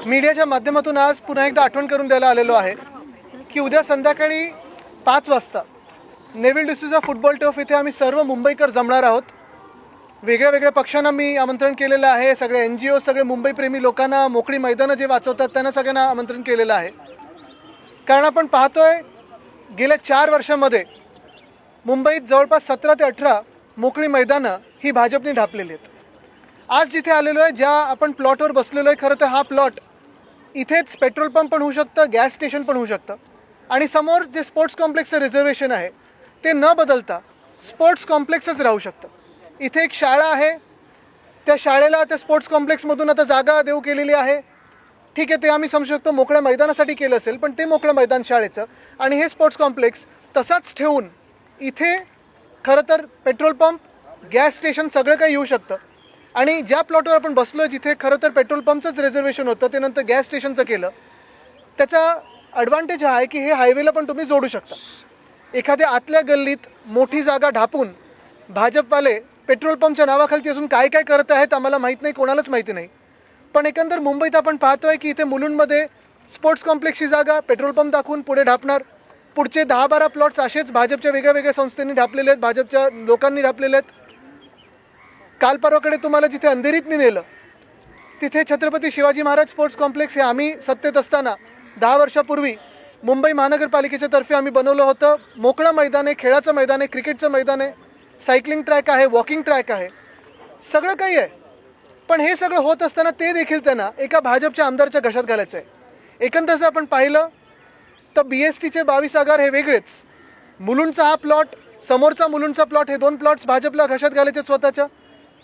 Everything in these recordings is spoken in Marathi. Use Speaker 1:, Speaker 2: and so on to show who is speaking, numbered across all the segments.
Speaker 1: मीडियाच्या माध्यमातून आज पुन्हा एकदा आठवण करून द्यायला आलेलो आहे की उद्या संध्याकाळी 5 वाजता नेव्हिल डिसूजा फुटबॉल टर्फ इथे आम्ही सर्व मुंबईकर जमणार आहोत। वेगळ्या वेगळ्या पक्षांना मी आमंत्रण केलेलं आहे, सगळे NGO, सगळे मुंबईप्रेमी लोकांना, मोकळी मैदानं जे वाचवतात त्यांना सगळ्यांना आमंत्रण केलेलं आहे। कारण आपण पाहतोय गेल्या 4 वर्षांमध्ये मुंबईत जवळपास 17 ते 18 मोकळी मैदानं ही भाजपने ढापलेली आहेत। आज जिथे आलेलो आहे, ज्या आपण प्लॉटवर बसलेलो आहे, खरं तर हा प्लॉट इथेच पेट्रोल पंप पण होऊ शकतं, गॅस स्टेशन पण होऊ शकतं आणि समोर जे स्पोर्ट्स कॉम्प्लेक्सचं रिझर्वेशन आहे ते न बदलता स्पोर्ट्स कॉम्प्लेक्सच राहू शकतं। इथे एक शाळा आहे, त्या शाळेला त्या स्पोर्ट्स कॉम्प्लेक्समधून आता जागा देऊ केलेली आहे। ठीक आहे, ते आम्ही समजू शकतो मोकळ्या मैदानासाठी केलं असेल, पण ते मोकळं मैदान शाळेचं आणि हे स्पोर्ट्स कॉम्प्लेक्स तसाच ठेवून इथे खरं तर पेट्रोल पंप, गॅस स्टेशन सगळं काही येऊ शकतं। आणि ज्या प्लॉटवर आपण बसलो जिथे खरं तर पेट्रोल पंपचंच रिझर्वेशन होतं, ते नंतर गॅस स्टेशनचं केलं। त्याचा ॲडव्हान्टेज हा आहे की हे हायवेला पण तुम्ही जोडू शकता। एखाद्या आतल्या गल्लीत मोठी जागा ढापून भाजपवाले पेट्रोल पंपच्या नावाखाली अजून काय काय करत आहेत आम्हाला माहीत नाही, कोणालाच माहिती नाही। पण एकंदर मुंबईत आपण पाहतोय की इथे मुलुंडमध्ये स्पोर्ट्स कॉम्प्लेक्सची जागा पेट्रोल पंप दाखवून पुढे ढापणार। पुढचे 10-12 प्लॉट्स असेच भाजपच्या वेगळ्या वेगळ्या संस्थांनी ढापलेले आहेत, भाजपच्या लोकांनी ढापलेले आहेत। काल परवाकडे तुम्हाला जिथे अंधेरीत मी नेलं तिथे छत्रपती शिवाजी महाराज स्पोर्ट्स कॉम्प्लेक्स हे आम्ही सत्तेत असताना 10 वर्षापूर्वी मुंबई महानगरपालिकेच्या तर्फे आम्ही बनवलं होतं। मोकळं मैदान आहे, खेळाचं मैदान आहे, क्रिकेटचं मैदान आहे, सायकलिंग ट्रॅक आहे, वॉकिंग ट्रॅक आहे, सगळं काही आहे। पण हे सगळं होत असताना ते देखील त्यांना एका भाजपच्या आमदारच्या घशात घालायचं आहे। एकंदर जर आपण पाहिलं तर BSTचे 22 आगार हे वेगळेच, मुलुंडचा हा प्लॉट, समोरचा मुलुंडचा प्लॉट, हे 2 प्लॉट्स भाजपला घशात घालायचे स्वतःच्या।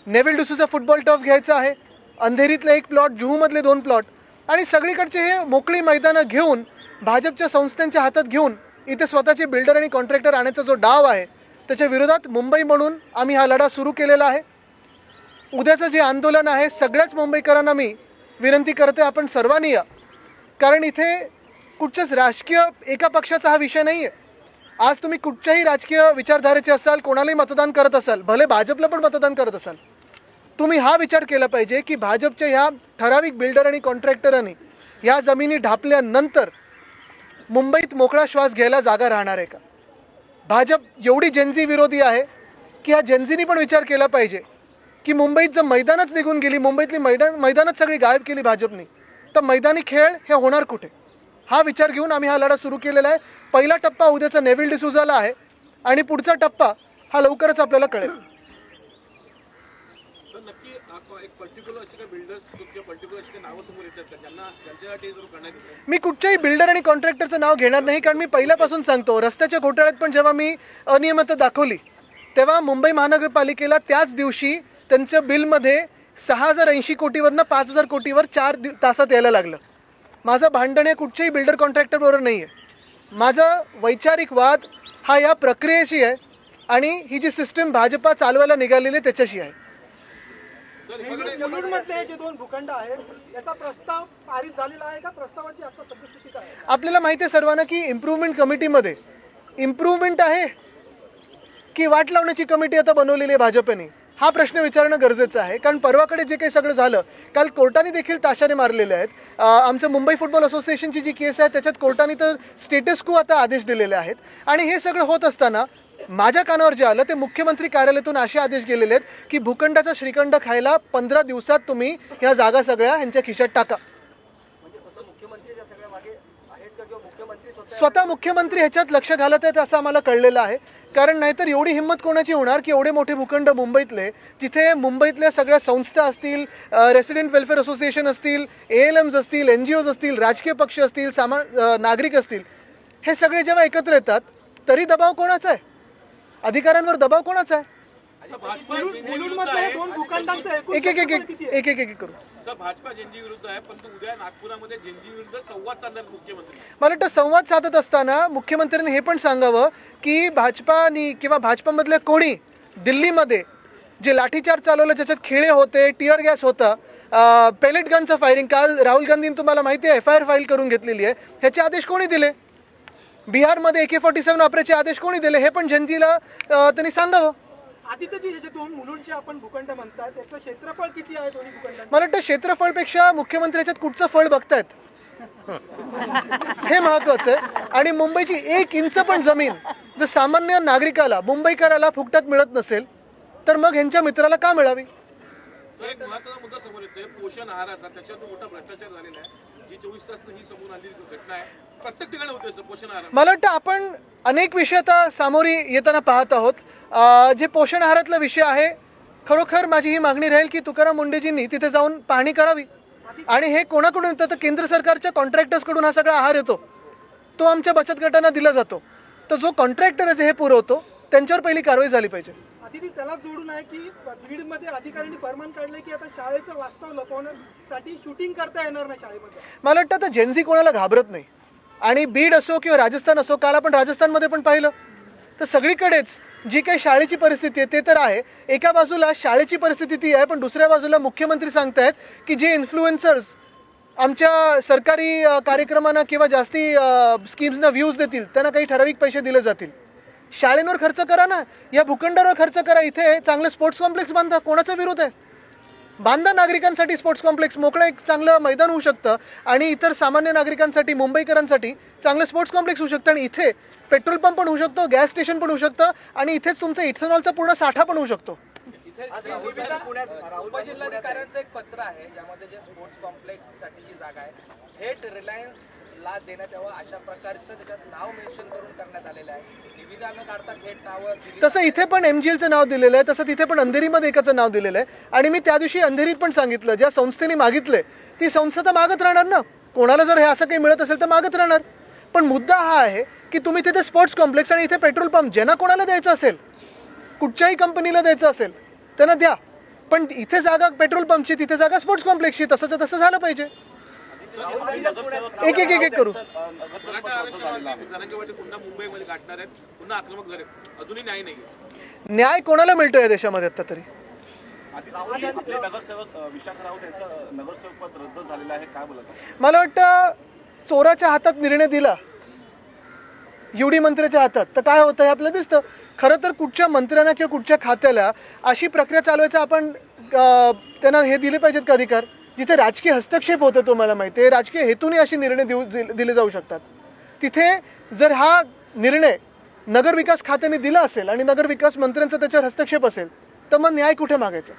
Speaker 1: नेव्हिल डिसूजा फुटबॉल टर्फ घ्यायचा आहे, अंधेरीतले 1 प्लॉट, जुहूमधले 2 प्लॉट आणि सगळीकडचे हे मोकळी मैदानं घेऊन भाजपच्या संस्थांच्या हातात घेऊन इथे स्वतःचे बिल्डर आणि कॉन्ट्रॅक्टर आणण्याचा जो डाव आहे त्याच्या विरोधात मुंबई म्हणून आम्ही हा लढा सुरू केलेला आहे। उद्याचं जे आंदोलन आहे सगळ्याच मुंबईकरांना मी विनंती करते, आपण सर्वांनी या, कारण इथे कुठच्याच राजकीय एका पक्षाचा हा विषय नाही आहे। आज तुम्ही कुठच्याही राजकीय विचारधारेचे असाल, कोणालाही मतदान करत असाल, भले भाजपला पण मतदान करत असाल, तुम्ही हा विचार केला पाहिजे की भाजपच्या ह्या ठराविक बिल्डर आणि कॉन्ट्रॅक्टरांनी ह्या जमिनी ढापल्यानंतर मुंबईत मोकळा श्वास घ्यायला जागा राहणार आहे का? भाजप एवढी जेनझी विरोधी आहे की ह्या जेनझीनी पण विचार केला पाहिजे की मुंबईत जर मैदानच निघून गेली, मुंबईतली मैदानच सगळी गायब केली भाजपनी, तर मैदानी खेळ हे होणार कुठे? हा विचार घेऊन आम्ही हा लढा सुरू केलेला आहे। पहिला टप्पा उद्याचा नेव्हिल डिसूजाला आहे आणि पुढचा टप्पा हा लवकरच आपल्याला कळेल। मी कुठच्याही बिल्डर आणि कॉन्ट्रॅक्टरचं नाव घेणार नाही, कारण मी पहिल्यापासून सांगतो, रस्त्याच्या घोटाळ्यात पण जेव्हा मी अनियमितता दाखवली तेव्हा मुंबई महानगरपालिकेला त्याच दिवशी त्यांच्या बिलमध्ये 6080 कोटीवरनं 5000 कोटीवर 4 तासात यायला लागलं। माझं भांडण हे कुठच्याही बिल्डर कॉन्ट्रॅक्टरबरोबर नाही आहे। माझा वैचारिक वाद हा या प्रक्रियेशी आहे आणि ही जी सिस्टीम भाजपा चालवायला निघालेली त्याच्याशी आहे।
Speaker 2: मुलुंडमधले जे 2 भूखंड आहेत याचा प्रस्ताव पारित झालेला आहे का? प्रस्तावाची आता सद्यस्थिती काय आहे?
Speaker 1: आपल्याला माहिती आहे सर्वांना की इम्प्रूव्हमेंट कमिटीमध्ये इम्प्रूव्हमेंट आहे की वाट लावण्याची कमिटी आता बनवलेली आहे भाजपने, हा प्रश्न विचारणं गरजेचं आहे। कारण परवाकडे जे काही सगळं झालं, काल कोर्टाने देखील ताशाने मारलेले आहेत। आमचं मुंबई फुटबॉल असोसिएशनची जी केस आहे त्याच्यात कोर्टाने तर स्टेटस को आता आदेश दिलेले आहेत आणि हे सगळं होत असताना माझ्या कानावर जे आलं ते मुख्यमंत्री कार्यालयातून असे आदेश गेलेले आहेत की भूखंडाचा श्रीखंड खायला 15 दिवसात तुम्ही ह्या जागा सगळ्या ह्यांच्या खिशात टाका। स्वतः मुख्यमंत्री ह्याच्यात लक्ष घालत आहेत असं आम्हाला कळलेलं आहे, कारण नाहीतर एवढी हिंमत कोणाची होणार की एवढे मोठे भूखंड मुंबईतले, जिथे मुंबईतल्या सगळ्या संस्था असतील, रेसिडेंट वेलफेअर असोसिएशन असतील, ALMs असतील, NGOs असतील, राजकीय पक्ष असतील, नागरिक असतील, हे सगळे जेव्हा एकत्र येतात तरी दबाव कोणाचा आहे? अधिकाऱ्यांवर दबाव कोणाचा आहे? एक करू।
Speaker 3: भाजपा जेनजी विरुद्ध आहे, परंतु उद्या नागपुरामध्ये जेनजी विरुद्ध संवाद साधणार मुख्यमंत्री।
Speaker 1: मला वाटतं संवाद साधत असताना मुख्यमंत्र्यांनी हे पण सांगावं की भाजपानी किंवा भाजपामधल्या कोणी दिल्लीमध्ये जे लाठीचार्ज चालवलं, ज्याच्यात खेळे होते, टिअर गॅस होता, पेलेट गनचं फायरिंग, काल राहुल गांधींनी तुम्हाला माहिती आहे FIR फाईल करून घेतलेली आहे, ह्याचे आदेश कोणी दिले? बिहारमध्ये AK-47 वापरायचे आदेश कोणी दिले? हे पण जेनजीला त्यांनी सांगावं।
Speaker 2: आदित्यजी हे जे दोन मुलुंडचे आपण भूखंड म्हणतात त्याचं क्षेत्रफळ किती आहे दोन्ही भूखंडांचं?
Speaker 1: मला वाटतं क्षेत्रफळपेक्षा मुख्यमंत्री याच्यात कुठचं फळ बघतायत हे महत्वाचं आहे. आणि मुंबईची 1 इंच पण जमीन जर सामान्य नागरिकाला मुंबईकराला फुकटात मिळत नसेल तर मग ह्यांच्या मित्राला का मिळावी?
Speaker 3: सर, एक महत्त्वाचा मुद्दा समोर येतोय पोषण आहाराचा. त्याच्यातून मोठा भ्रष्टाचार झालेला आहे. जी 24 तास ही समोर आलेली घटना आहे. प्रत्येक ठिकाणी होतोय सर पोषण आहार.
Speaker 1: मला वाटतं आपण अनेक विषय आता सामोरी येताना पाहत आहोत. जे पोषण आहारातला विषय आहे, खरोखर माझी ही मागणी राहील की तुकाराम मुंडेजींनी तिथे जाऊन पाहणी करावी. आणि हे कोणाकडून येतं तर केंद्र सरकारच्या कॉन्ट्रॅक्टर्सकडून हा सगळा आहार येतो, तो आमच्या बचत गटांना दिला जातो. तर जो कॉन्ट्रॅक्टर आहे हे पुरवतो त्यांच्यावर पहिली कारवाई झाली पाहिजे.
Speaker 2: आदिती त्याला जोडून आहे की बीडमध्ये अधिकाऱ्यांनी फरमान काढले की आता शाळेचं वास्तव लपवण्यासाठी शूटिंग करता येणार नाही शाळेमध्ये.
Speaker 1: मला वाटतं आता जेनझी कोणाला घाबरत नाही. आणि बीड असो किंवा राजस्थान असो, काल आपण राजस्थानमध्ये पण पाहिलं तर सगळीकडेच जी काही शाळेची परिस्थिती आहे ते तर आहे. एका बाजूला शाळेची परिस्थिती ती आहे, पण दुसऱ्या बाजूला मुख्यमंत्री सांगतायत की जे इन्फ्लुएन्सर्स आमच्या सरकारी कार्यक्रमांना किंवा जास्ती स्कीम्सना व्ह्यूज देतील त्यांना काही ठराविक पैसे दिले जातील. शाळेंवर खर्च करा ना, या भूखंडावर खर्च करा. इथे चांगलं स्पोर्ट्स कॉम्प्लेक्स बांधा, कोणाचा विरोध आहे? बांधा नागरिकांसाठी स्पोर्ट्स कॉम्प्लेक्स, मोकळं एक चांगलं मैदान होऊ शकतं आणि इतर सामान्य नागरिकांसाठी मुंबईकरांसाठी चांगलं स्पोर्ट्स कॉम्प्लेक्स होऊ शकतं. आणि इथे पेट्रोल पंप पण होऊ शकतो, गॅस स्टेशन पण होऊ शकतं आणि इथेच तुमचं इथेनॉलचा पूर्ण साठा पण होऊ शकतो.
Speaker 4: उपजिल्हाधिकाऱ्यांचं एक पत्र आहे ज्यामध्ये जे स्पोर्ट्स कॉम्प्लेक्स साठी जी जागा आहे थेट रिलायन्सला देण्यात यावं अशा प्रकारचं त्याच्यात नाव मेन्शन करून करण्यात आलेलं आहे. निविदा न काढता थेट नावं दिली.
Speaker 1: तसं इथे पण MGLचं नाव दिलेलं आहे, तसं तिथे पण अंधेरीमध्ये एकाचं नाव दिलेलं आहे. आणि मी त्या दिवशी अंधेरीत पण सांगितलं, ज्या संस्थेने मागितले ती संस्था तर मागत राहणार ना. कोणाला जर हे असं काही मिळत असेल तर मागत राहणार. पण मुद्दा हा आहे की तुम्ही तिथे स्पोर्ट्स कॉम्प्लेक्स आणि इथे पेट्रोल पंप ज्यांना कोणाला द्यायचं असेल, कुठच्याही कंपनीला द्यायचं असेल त्यांना द्या, पण इथे जागा पेट्रोल पंपची, तिथे जागा स्पोर्ट्स कॉम्प्लेक्सची. तसंच तसं झालं पाहिजे. एक एक एक एक करू.
Speaker 3: मराठा आरक्षणावरती जरांगेवाडी पुन्हा मुंबईमध्ये गाठणार आहेत, पुन्हा आक्रमक झाले. अजूनही न्याय नाही.
Speaker 1: न्याय कोणाला मिळतोय या देशामध्ये आता तरी?
Speaker 5: आपले नगरसेवक विशाख राऊत यांचं नगरसेवक पद रद्द झालेलं आहे, काय बोलत?
Speaker 1: मला वाटतं चोराच्या हातात निर्णय दिला UD मंत्र्याच्या हातात तर काय होतं हे आपल्याला दिसतं. खरं तर कुठच्या मंत्र्यांना किंवा कुठच्या खात्याला अशी प्रक्रिया चालवायचं आपण त्यांना हे दिले पाहिजेत का अधिकार, जिथे राजकीय हस्तक्षेप होतो. तुम्हाला माहिती आहे राजकीय हेतूने असे निर्णय दिले जाऊ शकतात. तिथे जर हा निर्णय नगरविकास खात्याने दिला असेल आणि नगरविकास मंत्र्यांचा त्याच्यावर हस्तक्षेप असेल तर मग न्याय कुठे मागायचा?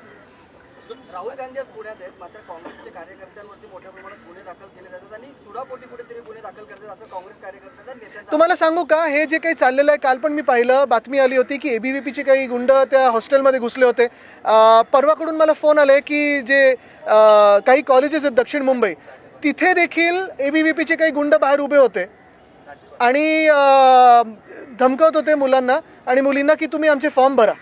Speaker 4: राहुल गांधी आज पुण्यात आहेत, मात्र काँग्रेसच्या कार्यकर्त्यांवरती मोठ्या प्रमाणात गुन्हे दाखल केले जातात आणि सुडापोटी कुठेतरी गुन्हे दाखल करतात असं काँग्रेस कार्यकर्त्यांचा नेत्यांचा.
Speaker 1: तुम्हाला सांगू का, हे जे काही चाललेलं आहे, काल पण मी पाहिलं बातमी आली होती की ABVPचे काही गुंड त्या हॉस्टेलमध्ये घुसले होते. परवाकडून मला फोन आले की जे काही कॉलेजेस आहेत दक्षिण मुंबई तिथे देखील ABVPचे काही गुंड बाहेर उभे होते आणि धमकवत होते मुलांना आणि मुलींना की तुम्ही आमचे फॉर्म भरा.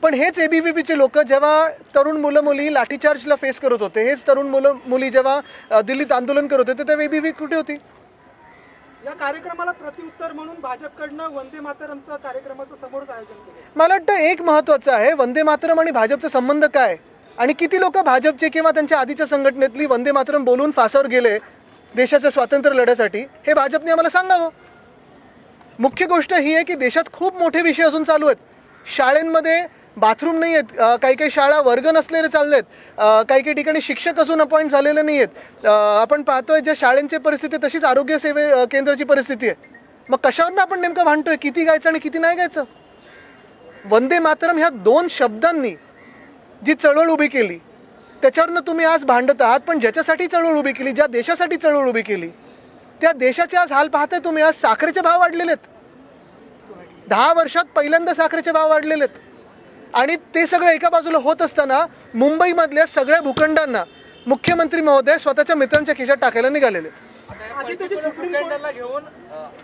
Speaker 1: पण हेच ABVPचे लोक जेव्हा तरुण मुलं मुली लाठीचार्जला फेस करत होते, हेच तरुण मुलं मुली जेव्हा दिल्लीत आंदोलन करत होते, तेव्हा ABVP कुठे होती?
Speaker 2: या कार्यक्रमाला प्रत्युत्तर म्हणून भाजपकडनं वंदे मातरमचं कार्यक्रमाचं समोरच आयोजन केलं.
Speaker 1: मला वाटतं एक महत्त्वाचं आहे, वंदे मातरम आणि भाजपचा संबंध काय आणि किती लोक भाजपचे किंवा त्यांच्या आधीच्या संघटनेतली वंदे मातरम बोलून फासावर गेले देशाच्या स्वातंत्र्य लढ्यासाठी, हे भाजपने आम्हाला सांगावं. मुख्य गोष्ट ही आहे की देशात खूप मोठे विषय अजून चालू आहेत. शाळेंमध्ये बाथरूम नाही आहेत, काही काही शाळा वर्ग नसलेले चालले आहेत, काही काही ठिकाणी शिक्षक अजून अपॉइंट झालेले नाही आहेत. आपण पाहतोय ज्या शाळेंची परिस्थिती तशीच आरोग्य सेवे केंद्राची परिस्थिती आहे. मग कशावरनं आपण नेमकं भांडतोय, किती गायचं आणि किती नाही गायचं? वंदे मातरम ह्या 2 शब्दांनी जी चळवळ उभी केली त्याच्यावरनं तुम्ही आज भांडत आहात. पण ज्याच्यासाठी चळवळ उभी केली, ज्या देशासाठी चळवळ उभी केली, त्या देशाचे आज हाल पाहताय तुम्ही. आज साखरेचे भाव वाढलेले आहेत, 10 वर्षात पहिल्यांदा साखरेचे भाव वाढलेले आहेत. आणि ते सगळं एका बाजूला होत असताना मुंबईमधल्या सगळ्या भूखंडांना मुख्यमंत्री महोदय स्वतःच्या मित्रांच्या खिशात टाकायला निघालेले.
Speaker 4: भूखंडाला घेऊन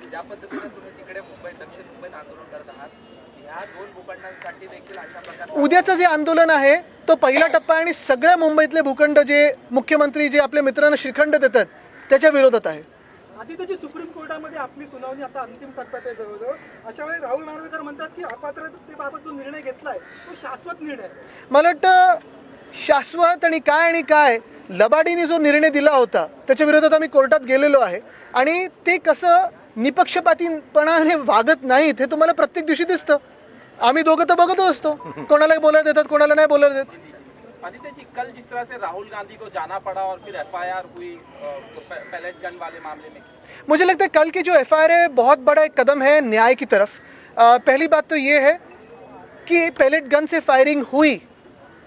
Speaker 4: ज्या पद्धतीने तुम्ही तिकडे मुंबई दक्षिण मुंबईत आंदोलन करत आहात, ह्या 2 भूखंडांसाठी देखील अशा प्रकारे
Speaker 1: उद्याचं जे आंदोलन आहे तो पहिला टप्पा आणि सगळ्या मुंबईतले भूखंड जे मुख्यमंत्री जे आपल्या मित्रांना श्रीखंड देतात त्याच्या विरोधात आहे.
Speaker 2: आदित्यजी, सुप्रीम कोर्टामध्ये आपली सुनावणी आता अंतिम टप्प्यात आहे जवळजवळ. अशा वेळी राहुल नार्वेकर म्हणतात की अपात्रतेबाबत जो निर्णय घेतलाय तो शाश्वत निर्णय आहे.
Speaker 1: मला वाटतं शाश्वत आणि काय लबाडीने जो निर्णय दिला होता त्याच्या विरोधात आम्ही कोर्टात गेलेलो आहे आणि ते कसं निपक्षपातीपणाने वागत नाहीत हे तुम्हाला प्रत्येक दिवशी दिसतं. आम्ही दोघं तर बघतच असतो, कोणाला बोलायला देतात कोणाला नहीं बोलायला देत.
Speaker 4: आदित्य जी, कल जिस तरह से राहुल गांधी को जाना पड़ा और फिर एफआईआर हुई पैलेट गन वाले मामले में,
Speaker 1: मुझे लगता है कल की जो एफआईआर है बहुत बड़ा एक कदम है न्याय की तरफ. पहली बात तो ये है कि पैलेट गन से फायरिंग हुई,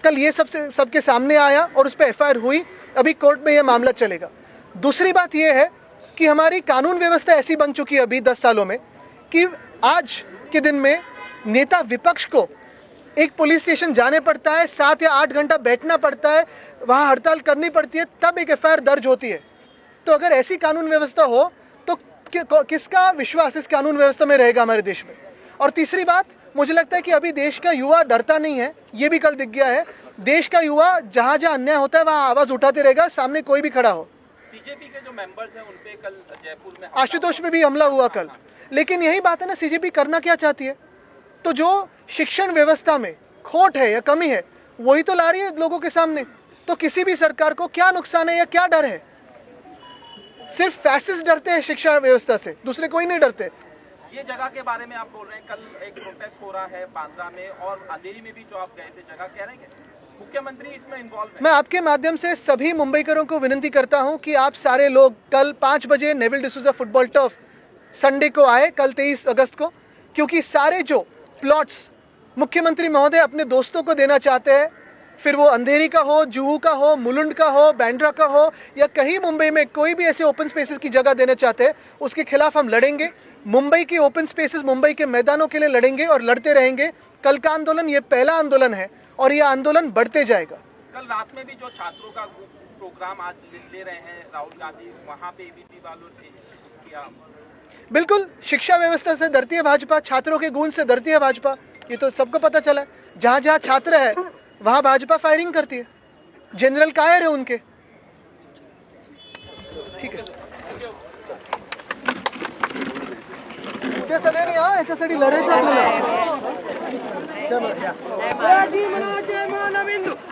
Speaker 1: कल ये सबके सामने आया और उस पर एफआईआर हुई, अभी कोर्ट में ये मामला चलेगा. दूसरी बात ये है कि हमारी कानून व्यवस्था ऐसी बन चुकी है अभी 10 सालों में कि आज के दिन में नेता विपक्ष को एक पुलिस स्टेशन जाने पड़ता है, 7 या 8 घंटा बैठना पड़ता है, वहाँ हड़ताल करनी पड़ती है, तब एक एफआईआर दर्ज होती है. तो अगर ऐसी कानून व्यवस्था हो तो किसका विश्वास इस कानून व्यवस्था में रहेगा हमारे देश में. और तीसरी बात, मुझे लगता है कि अभी देश का युवा डरता नहीं है, ये भी कल दिख गया है. देश का युवा जहाँ जहाँ अन्याय होता है वहाँ आवाज उठाते रहेगा, सामने कोई भी खड़ा हो.
Speaker 4: सीजेपी के जो मेंबर्स हैं उनपे कल जयपुर में
Speaker 1: आशुतोष पे भी हमला हुआ कल. लेकिन यही बात है ना, सीजेपी करना क्या चाहती है? तो जो शिक्षण व्यवस्था में खोट है या कमी है वही तो ला रही है लोगों के सामने. तो किसी भी सरकार को क्या नुकसान है या क्या डर है? सिर्फ फैसिस्ट डरते हैं शिक्षा व्यवस्था से, दूसरे कोई नहीं डरते.
Speaker 4: ये जगह के बारे में आप बोल रहे हैं, कल एक प्रोटेस्ट हो रहा है बांद्रा में और अंधेरी में भी जो आप गए थे जगह, कह रहे हैं कि मुख्यमंत्री इसमें इन्वॉल्व है.
Speaker 1: मैं आपके माध्यम से सभी मुंबईकरों को विनती करता हूं कि आप सारे लोग कल 5 बजे Neville D'Souza football turf Sunday को आए, कल 23 अगस्त को, क्योंकि सारे जो प्लॉट्स मुख्यमंत्री महोदय अपने दोस्तों को देना चाहते हैं, फिर वो अंधेरी का हो, जुहू का हो, मुलुंड का हो, बांद्रा का हो या कहीं मुंबई में कोई भी ऐसे ओपन स्पेसेस की जगह देना चाहते हैं, उसके खिलाफ हम लड़ेंगे. मुंबई की ओपन स्पेसेस, मुंबई के मैदानों के लिए लड़ेंगे और लड़ते रहेंगे. कल का आंदोलन ये पहला आंदोलन है और ये आंदोलन बढ़ते जाएगा.
Speaker 4: कल रात में भी जो छात्रों का प्रोग्राम आज ले रहे हैं राहुल गांधी, वहाँ पे एबीपी वालों ने किया.
Speaker 1: बिल्कुल, शिक्षा व्यवस्था से डरती है भाजपा, छात्रों के गूंज से डरती है भाजपा, ये तो सबको पता चला है. जहाँ जहाँ छात्र है वहाँ भाजपा फायरिंग करती है. जनरल कायर है उनके. ठीक है, उद्या सगळ्यांनी या याच्यासाठी लढायचं आपल्याला. चलो.